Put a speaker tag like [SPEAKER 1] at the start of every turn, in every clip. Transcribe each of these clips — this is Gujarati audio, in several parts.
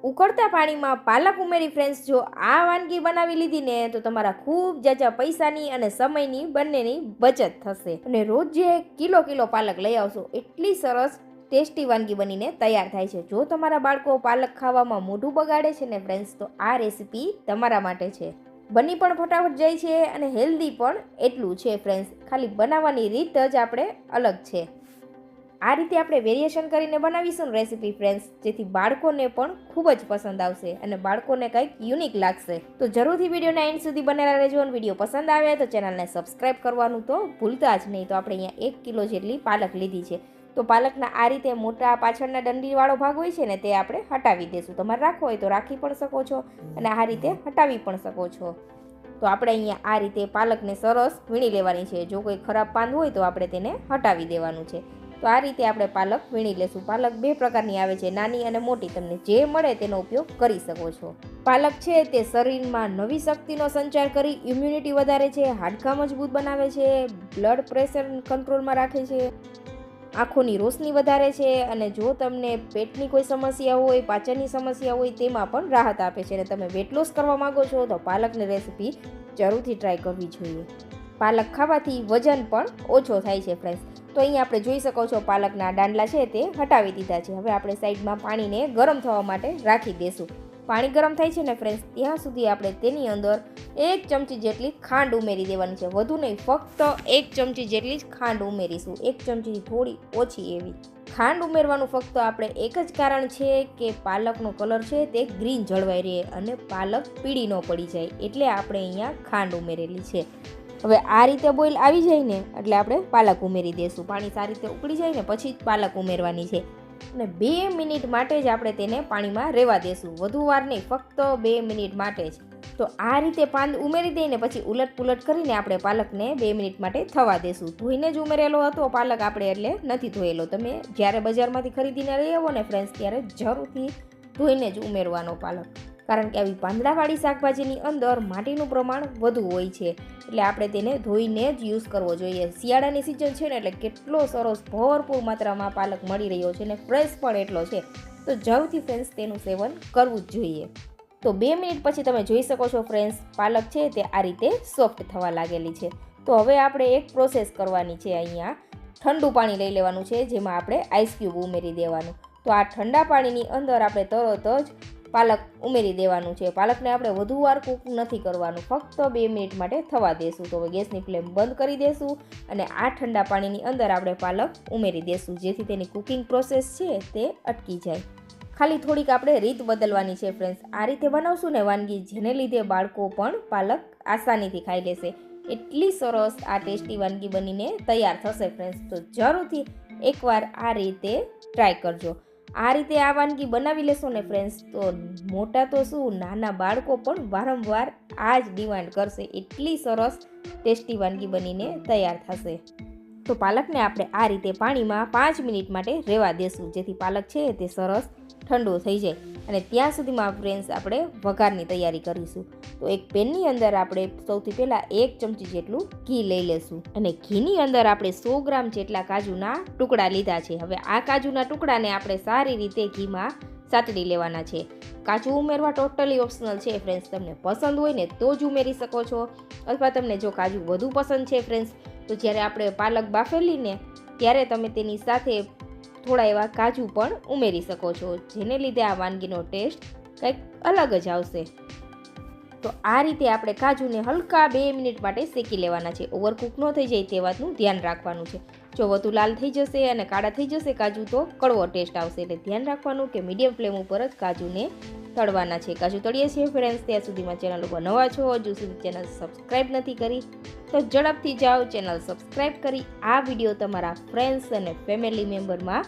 [SPEAKER 1] ઉકળતા પાણીમાં પાલક ઉમેરી ફ્રેન્ડ્સ જો આ વાનગી બનાવી લીધી ને તો તમારા ખૂબ જાજા પૈસાની અને સમયની બંનેની બચત થશે અને રોજ જે કિલો પાલક લઈ આવશો એટલી સરસ ટેસ્ટી વાનગી બનીને તૈયાર થાય છે। જો તમારા બાળકો પાલક ખાવામાં મોઢું બગાડે છે ને ફ્રેન્ડ્સ તો આ રેસીપી તમારા માટે છે। બની પણ ફટાફટ જાય છે અને હેલ્ધી પણ એટલું છે ફ્રેન્ડ્સ, ખાલી બનાવવાની રીત જ આપણે અલગ છે। આ રીતે આપણે વેરિએશન કરીને બનાવીશું ને રેસીપી ફ્રેન્ડ્સ, જેથી બાળકોને પણ ખૂબ જ પસંદ આવશે અને બાળકોને કંઈક યુનિક લાગશે। તો જરૂરથી વિડીયોના એન્ડ સુધી બનેલા રહેજો અને વિડીયો પસંદ આવે તો ચેનલને સબસ્ક્રાઈબ કરવાનું તો ભૂલતા જ નહીં। તો આપણે અહીંયા 1 કિલો જેટલી પાલક લીધી છે। તો પાલકના આ રીતે મોટા પાછળના ડંડીવાળો ભાગ હોય છે ને તે આપણે હટાવી દઈશું। તમારે રાખવો હોય તો રાખી પણ શકો છો અને આ રીતે હટાવી પણ શકો છો। તો આપણે અહીંયા આ રીતે પાલકને સરસ વીણી લેવાની છે। જો કોઈ ખરાબ પાંદ હોય તો આપણે તેને હટાવી દેવાનું છે। તો આ રીતે આપણે પાલક વીણી લેશું। પાલક 2 પ્રકારની આવે છે, નાની અને મોટી, તમને જે મળે તેનો ઉપયોગ કરી શકો છો। પાલક છે તે શરીરમાં નવી શક્તિનો સંચાર કરી ઇમ્યુનિટી વધારે છે, હાડકાં મજબૂત બનાવે છે, બ્લડ પ્રેશર કંટ્રોલમાં રાખે છે, આંખોની રોશની વધારે છે અને જો તમને પેટની કોઈ સમસ્યા હોય, પાચનની સમસ્યા હોય તેમાં પણ રાહત આપે છે। અને તમે વેટ લોસ કરવા માંગો છો તો પાલકની રેસીપી જરૂરથી ટ્રાય કરવી જોઈએ। પાલક ખાવાથી વજન પણ ઓછો થાય છે ફ્રેન્ડ્સ। તો અહીંયા આપણે જોઈ શકો છો પાલકના દાંડલા છે તે હટાવી દીધા છે। હવે આપણે સાઈડમાં પાણીને ગરમ થવા માટે રાખી દઈશું। પાણી ગરમ થાય છે ને ફ્રેન્ડ્સ ત્યાં સુધી આપણે તેની અંદર 1 ચમચી જેટલી ખાંડ ઉમેરી દેવાની છે, વધુ નહીં, ફક્ત 1 ચમચી જેટલી જ ખાંડ ઉમેરીશું, 1 ચમચીથી થોડી ઓછી એવી ખાંડ ઉમેરવાનું ફક્ત આપણે એક જ કારણ છે કે પાલકનો કલર છે તે ગ્રીન જળવાઈ રહે અને પાલક પીળી ન પડી જાય, એટલે આપણે અહીંયા ખાંડ ઉમેરેલી છે। હવે આ રીતે બોઇલ આવી જાય ને એટલે આપણે પાલક ઉમેરી દઈશું। પાણી સારી રીતે ઉકળી જાય ને પછી જ પાલક ઉમેરવાની છે અને 2 મિનિટ માટે જ આપણે તેને પાણીમાં રહેવા દઈશું, વધુ વાર નહીં, ફક્ત 2 મિનિટ માટે જ। તો આ રીતે પાંદ ઉમેરી દઈને પછી ઉલટ પુલટ કરીને આપણે પાલકને 2 મિનિટ માટે થવા દઈશું। ધોઈને જ ઉમેરેલો હતો પાલક આપણે, એટલે નથી ધોયેલો। તમે જ્યારે બજારમાંથી ખરીદીને લઈ આવો ને ફ્રેન્ડ્સ ત્યારે જરૂરથી ધોઈને જ ઉમેરવાનો પાલક, કારણ કે આવી પાંદડાવાળી શાકભાજીની અંદર માટીનું પ્રમાણ વધુ હોય છે, એટલે આપણે તેને ધોઈને જ યુઝ કરવો જોઈએ। શિયાળાની સિઝન છે ને એટલે કેટલો સરસ ભરપૂર માત્રામાં પાલક મળી રહ્યો છે અને ફ્રેશ પણ એટલો છે, તો જરૂરથી ફ્રેન્ડ્સ તેનું સેવન કરવું જ જોઈએ। તો 2 મિનિટ પછી તમે જોઈ શકો છો ફ્રેન્ડ્સ પાલક છે તે આ રીતે સોફ્ટ થવા લાગેલી છે। તો હવે આપણે એક પ્રોસેસ કરવાની છે। અહીંયા ઠંડુ પાણી લઈ લેવાનું છે જેમાં આપણે આઈસ ક્યુબ ઉમેરી દેવાનું। તો આ ઠંડા પાણીની અંદર આપણે તરત જ પાલક ઉમેરી દેવાનું છે। પાલકને આપણે વધુ વાર કૂક નથી કરવાનું, ફક્ત 2 મિનિટ માટે થવા દેશું। તો હવે ગેસની ફ્લેમ બંધ કરી દેશું અને આ ઠંડા પાણીની અંદર આપણે પાલક ઉમેરી દેશું, જેથી તેની કુકિંગ પ્રોસેસ છે તે અટકી જાય। ખાલી થોડીક આપણે રીત બદલવાની છે ફ્રેન્ડ્સ। આ રીતે બનાવશું ને વાનગી, જેને લીધે બાળકો પણ પાલક આસાનીથી ખાઈ લેશે, એટલી સરસ આ ટેસ્ટી વાનગી બનીને તૈયાર થશે ફ્રેન્ડ્સ। તો જરૂરથી એકવાર આ રીતે ટ્રાય કરજો। આ રીતે આ વાનગી બનાવી લેશો ને ફ્રેન્ડ્સ તો મોટા તો શું, નાના બાળકો પણ વારંવાર આ જ ડિમાન્ડ કરશે, એટલી સરસ ટેસ્ટી વાનગી બનીને તૈયાર થશે। તો પાલકને આપણે આ રીતે પાણીમાં 5 મિનિટ માટે રહેવા દેશું, જેથી પાલક છે તે સરસ ઠંડો થઈ જાય અને ત્યાં સુધીમાં ફ્રેન્ડ્સ આપણે વઘારની તૈયારી કરીશું। તો એક પેનની અંદર આપણે સૌથી પહેલાં 1 ચમચી જેટલું ઘી લઈ લેશું અને ઘીની અંદર આપણે 100 ગ્રામ જેટલા કાજુના ટુકડા લીધા છે। હવે આ કાજુના ટુકડાને આપણે સારી રીતે ઘીમાં સાતડી લેવાના છે। કાજુ ઉમેરવા ટોટલી ઓપ્શનલ છે ફ્રેન્ડ્સ, તમને પસંદ હોય ને તો જ ઉમેરી શકો છો, અથવા તમને જો કાજુ વધુ પસંદ છે ફ્રેન્ડ્સ તો જ્યારે આપણે પાલક બાફેલી ને ત્યારે તમે તેની સાથે થોડા એવા કાજુ પણ ઉમેરી શકો છો, જેને લીધે આ વાનગીનો ટેસ્ટ કંઈક અલગ જ આવશે। તો આ રીતે આપણે કાજુને હલકા 2 મિનિટ માટે શેકી લેવાના છે, ઓવરકુક ન થઈ જાય તે વાતનું ધ્યાન રાખવાનું છે। જો વધુ લાલ થઈ જશે અને કાળા થઈ જશે કાજુ તો કડવો ટેસ્ટ આવશે, એટલે ધ્યાન રાખવાનું કે મીડિયમ ફ્લેમ ઉપર જ કાજુને તળવાના છે। કાજુ તળીએ છીએ ફ્રેન્ડ્સ ત્યાં સુધીમાં ચેનલ ઉપર નવા છો, હજુ સુધી ચેનલ સબસ્ક્રાઈબ નથી કરી તો ઝડપથી જાઓ, ચેનલ સબસ્ક્રાઈબ કરી આ વિડીયો તમારા ફ્રેન્ડ્સ અને ફેમિલી મેમ્બરમાં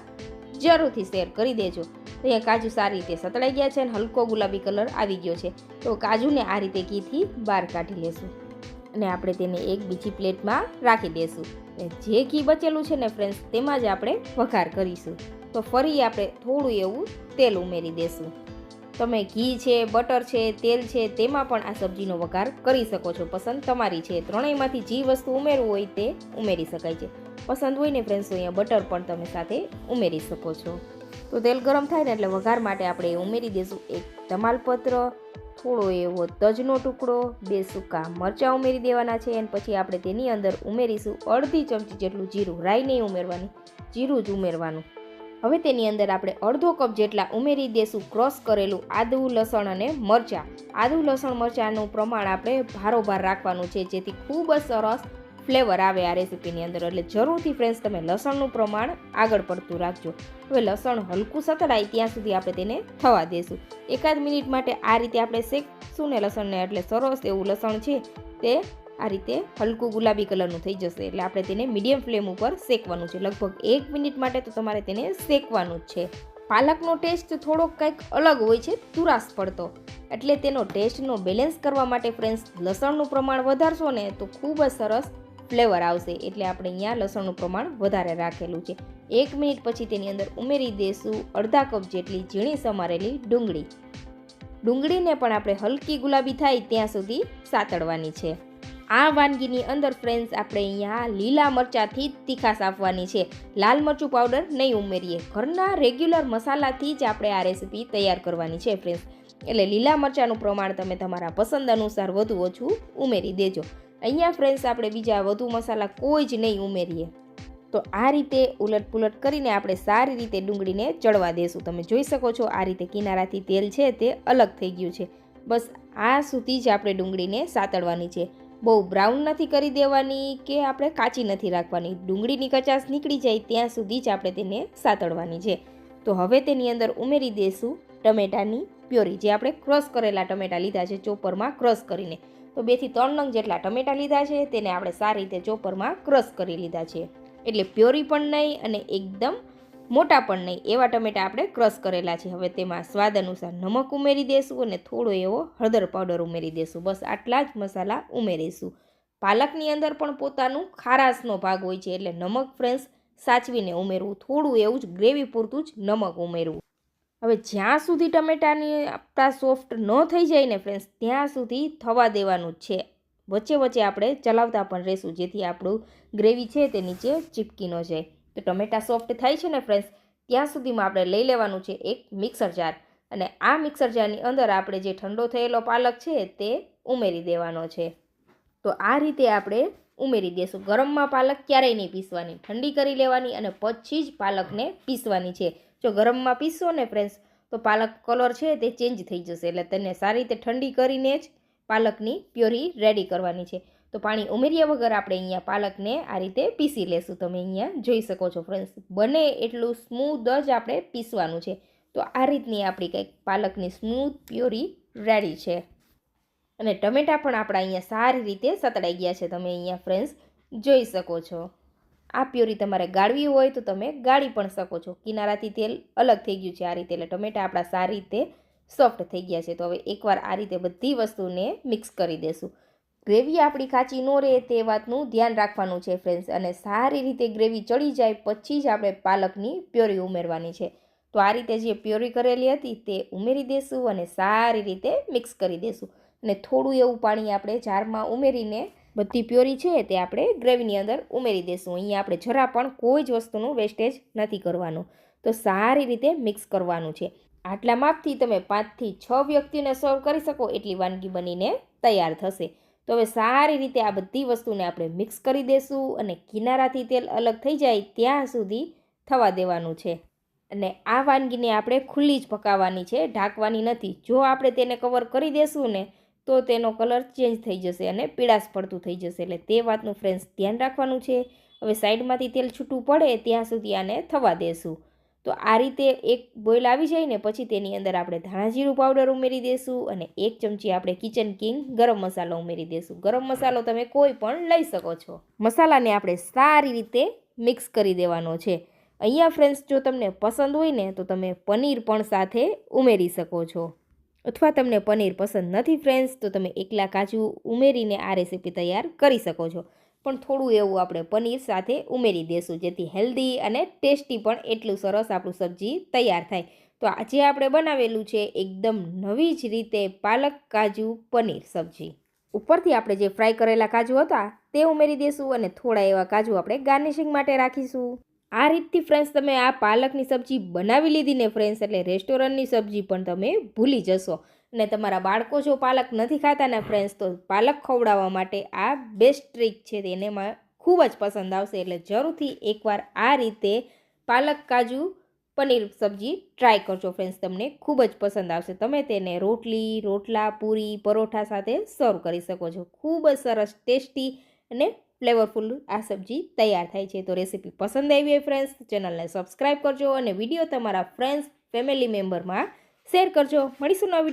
[SPEAKER 1] જરૂરથી શેર કરી દેજો। તો અહીંયા કાજુ સારી રીતે સતળાઈ ગયા છે અને હલકો ગુલાબી કલર આવી ગયો છે। તો કાજુને આ રીતે ઘીથી બહાર કાઢી લેશું અને આપણે તેને એક બીજી પ્લેટમાં રાખી દઈશું। જે ઘી બચેલું છે ને ફ્રેન્ડ્સ તેમાં જ આપણે વઘાર કરીશું। તો ફરી આપણે થોડું એવું તેલ ઉમેરી દઈશું। તમે ઘી છે, બટર છે, તેલ છે તેમાં પણ આ સબ્જીનો વઘાર કરી શકો છો, પસંદ તમારી છે। ત્રણેયમાંથી જે વસ્તુ ઉમેરવું હોય તે ઉમેરી શકાય છે। પસંદ હોય ને ફ્રેન્ડ્સ તો અહીંયા બટર પણ તમે સાથે ઉમેરી શકો છો। તો તેલ ગરમ થાય ને એટલે વઘાર માટે આપણે ઉમેરી દઈશું એક તમાલપત્ર, થોડો એવો તજનો ટુકડો, 2 સૂકા મરચાં ઉમેરી દેવાના છે. અને પછી આપણે તેની અંદર ઉમેરીશું અડધી ચમચી જેટલું જીરું. રાઈ નહીં ઉમેરવાની, જીરું જ ઉમેરવાનું. હવે તેની અંદર આપણે અડધો કપ જેટલા ઉમેરી દેશું ક્રશ કરેલું આદું, લસણ અને મરચાં. આદું, લસણ, મરચાંનું પ્રમાણ આપણે ભારોભાર રાખવાનું છે, જેથી ખૂબ જ સરસ ફ્લેવર આવે આ રેસીપીની અંદર. એટલે જરૂરથી ફ્રેન્ડ્સ તમે લસણનું પ્રમાણ આગળ પડતું રાખજો. હવે લસણ હલકું સતળાય ત્યાં સુધી આપણે તેને થવા દેશું. એકાદ મિનિટ માટે આ રીતે આપણે શેકશું ને લસણને, એટલે સરસ એવું લસણ છે તે આ રીતે હલકું ગુલાબી કલરનું થઈ જશે. એટલે આપણે તેને મીડિયમ ફ્લેમ ઉપર શેકવાનું છે. લગભગ 1 મિનિટ માટે તો તમારે તેને શેકવાનું જ છે. પાલકનો ટેસ્ટ થોડોક કંઈક અલગ હોય છે, તુરાસ પડતો. એટલે તેનો ટેસ્ટનો બેલેન્સ કરવા માટે ફ્રેન્ડ્સ લસણનું પ્રમાણ વધારશો ને તો ખૂબ જ સરસ ફ્લેવર આવશે. એટલે આપણે અહીંયા લસણનું પ્રમાણ વધારે રાખેલું છે. 1 મિનિટ પછી તેની અંદર ઉમેરી દઈશું અડધા કપ જેટલી ઝીણી સમારેલી ડુંગળી. ડુંગળીને પણ આપણે હલકી ગુલાબી થાય ત્યાં સુધી સાતળવાની છે. આ વાનગીની અંદર ફ્રેન્ડ્સ આપણે અહીંયા લીલા મરચાંથી તીખાશ આપવાની છે. લાલ મરચું પાવડર નહીં ઉમેરીએ. ઘરના રેગ્યુલર મસાલાથી જ આપણે આ રેસીપી તૈયાર કરવાની છે ફ્રેન્ડ્સ. એટલે લીલા મરચાંનું પ્રમાણ તમે તમારા પસંદ અનુસાર વધુ ઓછું ઉમેરી દેજો. અહીંયા ફ્રેન્ડ્સ આપણે બીજા વધુ મસાલા કોઈ જ નહીં ઉમેરીએ. તો આ રીતે ઉલટ પુલટ કરીને આપણે સારી રીતે ડુંગળીને ચડવા દેશું. તમે જોઈ શકો છો આ રીતે કિનારાથી તેલ છે તે અલગ થઈ ગયું છે. બસ આ સુધી જ આપણે ડુંગળીને સાતળવાની છે. બહુ બ્રાઉન નથી કરી દેવાની કે આપણે કાચી નથી રાખવાની. ડુંગળીની કચાશ નીકળી જાય ત્યાં સુધી જ આપણે તેને સાતળવાની છે. તો હવે તેની અંદર ઉમેરી દઈશું ટમેટાની પ્યોરી. જે આપણે ક્રશ કરેલા ટમેટા લીધા છે ચોપરમાં ક્રશ કરીને. તો 2 થી 3 નંગ જેટલા ટમેટા લીધા છે, તેને આપણે સારી રીતે ચોપરમાં ક્રશ કરી લીધા છે. એટલે પ્યોરી પણ નહીં અને એકદમ મોટા પણ નહીં એવા ટમેટા આપણે ક્રશ કરેલા છે. હવે તેમાં સ્વાદ અનુસાર નમક ઉમેરી દઈશું અને થોડો એવો હળદર પાવડર ઉમેરી દઈશું. બસ આટલા જ મસાલા ઉમેરીશું. પાલકની અંદર પણ પોતાનું ખારાશનો ભાગ હોય છે, એટલે નમક ફ્રેન્ડ્સ સાચવીને ઉમેરવું. થોડું એવું જ ગ્રેવી પૂરતું જ નમક ઉમેરવું. હવે જ્યાં સુધી ટમેટાની આપણા સોફ્ટ ન થઈ જાય ને ફ્રેન્ડ્સ ત્યાં સુધી થવા દેવાનું જ છે. વચ્ચે વચ્ચે આપણે ચલાવતા પણ રહેશું, જેથી આપણું ગ્રેવી છે તે નીચે ચીપકી ન જાય. તો ટમેટા સોફ્ટ થાય છે ને ફ્રેન્ડ્સ ત્યાં સુધીમાં આપણે લઈ લેવાનું છે એક મિક્સર જાર. અને આ મિક્સર જારની અંદર આપણે જે ઠંડો થયેલો પાલક છે તે ઉમેરી દેવાનો છે. તો આ રીતે આપણે ઉમેરી દઈશું. ગરમમાં પાલક ક્યારેય નહીં પીસવાની, ઠંડી કરી લેવાની અને પછી જ પાલકને પીસવાની છે. જો ગરમમાં પીસશો ને ફ્રેન્ડ્સ તો પાલક કલર છે તે ચેન્જ થઈ જશે. એટલે તેને સારી રીતે ઠંડી કરીને જ પાલકની પ્યોરી રેડી કરવાની છે. તો પાણી ઉમેર્યા વગર આપણે અહીંયા પાલકને આ રીતે પીસી લેશું. તમે અહીંયા જોઈ શકો છો ફ્રેન્ડ્સ બને એટલું સ્મૂધ જ આપણે પીસવાનું છે. તો આ રીતની આપણી કંઈક પાલકની સ્મૂથ પ્યોરી રેડી છે. અને ટમેટા પણ આપણા અહીંયા સારી રીતે સતળાઈ ગયા છે. તમે અહીંયા ફ્રેન્ડ્સ જોઈ શકો છો. આ પ્યોરી તમારે ગાળવી હોય તો તમે ગાળી પણ શકો છો. કિનારાથી તેલ અલગ થઈ ગયું છે આ રીતે. એટલે ટમેટા આપણા સારી રીતે સોફ્ટ થઈ ગયા છે. તો હવે એકવાર આ રીતે બધી વસ્તુને મિક્સ કરી દેશું. ગ્રેવી આપણી કાચી ન રહે તે વાતનું ધ્યાન રાખવાનું છે ફ્રેન્ડ્સ. અને સારી રીતે ગ્રેવી ચડી જાય પછી જ આપણે પાલકની પ્યોરી ઉમેરવાની છે. તો આ રીતે જે પ્યોરી કરેલી હતી તે ઉમેરી દેશું અને સારી રીતે મિક્સ કરી દેશું. અને થોડું એવું પાણી આપણે જારમાં ઉમેરીને બધી પ્યોરી છે તે આપણે ગ્રેવીની અંદર ઉમેરી દઈશું. અહીંયા આપણે જરા પણ કોઈ જ વસ્તુનું વેસ્ટેજ નથી કરવાનું. તો સારી રીતે મિક્સ કરવાનું છે. આટલા માપથી તમે 5 થી 6 વ્યક્તિને સર્વ કરી શકો એટલી વાનગી બનીને તૈયાર થશે. તો હવે સારી રીતે આ બધી વસ્તુને આપણે મિક્સ કરી દઈશું અને કિનારાથી તેલ અલગ થઈ જાય ત્યાં સુધી થવા દેવાનું છે. અને આ વાનગીને આપણે ખુલ્લી જ પકાવવાની છે, ઢાંકવાની નથી. જો આપણે તેને કવર કરી દેશું ને તો તેનો કલર ચેન્જ થઈ જશે અને પીળાશ પડતું થઈ જશે. એટલે તે વાતનું ફ્રેન્ડ્સ ધ્યાન રાખવાનું છે. હવે સાઈડમાંથી તેલ છૂટું પડે ત્યાં સુધી આને થવા દેશું. તો આ રીતે એક બોઇલ આવી જાય ને પછી તેની અંદર આપણે ધાણા જીરું પાવડર ઉમેરી દઈશું અને 1 ચમચી આપણે કિચન કિંગ ગરમ મસાલો ઉમેરી દઈશું. ગરમ મસાલો તમે કોઈ પણ લઈ શકો છો. મસાલાને આપણે સારી રીતે મિક્સ કરી દેવાનો છે. અહીંયા ફ્રેન્ડ્સ જો તમને પસંદ હોય ને તો તમે પનીર પણ સાથે ઉમેરી શકો છો. અથવા તમને પનીર પસંદ નથી ફ્રેન્ડ્સ તો તમે એકલા કાજુ ઉમેરીને આ રેસીપી તૈયાર કરી શકો છો. પણ થોડું એવું આપણે પનીર સાથે ઉમેરી દઈશું, જેથી હેલ્ધી અને ટેસ્ટી પણ એટલું સરસ આપણું સબ્જી તૈયાર થાય. તો આજે આપણે બનાવેલું છે એકદમ નવી જ રીતે પાલક કાજુ પનીર સબ્જી. ઉપરથી આપણે જે ફ્રાય કરેલા કાજુ હતા તે ઉમેરી દઈશું અને થોડા એવા કાજુ આપણે ગાર્નિશિંગ માટે રાખીશું. આ રીતથી ફ્રેન્ડ્સ તમે આ પાલકની સબ્જી બનાવી લીધી ને ફ્રેન્ડ્સ, એટલે રેસ્ટોરન્ટની સબ્જી પણ તમે ભૂલી જશો. અને તમારા બાળકો જો પાલક નથી ખાતા ને ફ્રેન્ડ્સ, તો પાલક ખવડાવવા માટે આ બેસ્ટ ટ્રીક છે, તેને ખૂબ જ પસંદ આવશે. એટલે જરૂરથી એકવાર આ રીતે પાલક કાજુ પનીર સબ્જી ટ્રાય કરજો ફ્રેન્ડ્સ, તમને ખૂબ જ પસંદ આવશે. તમે તેને રોટલી, રોટલા, પૂરી, પરોઠા સાથે સર્વ કરી શકો છો. ખૂબ જ સરસ ટેસ્ટી અને ફ્લેવરફુલ આ સબ્જી તૈયાર થાય છે. તો રેસીપી પસંદ આવી હોય ફ્રેન્ડ્સ, ચેનલને સબસ્ક્રાઈબ કરજો અને વિડીયો તમારા ફ્રેન્ડ્સ, ફેમિલી મેમ્બરમાં શેર કરજો. મળીશું નવા વિડીયો.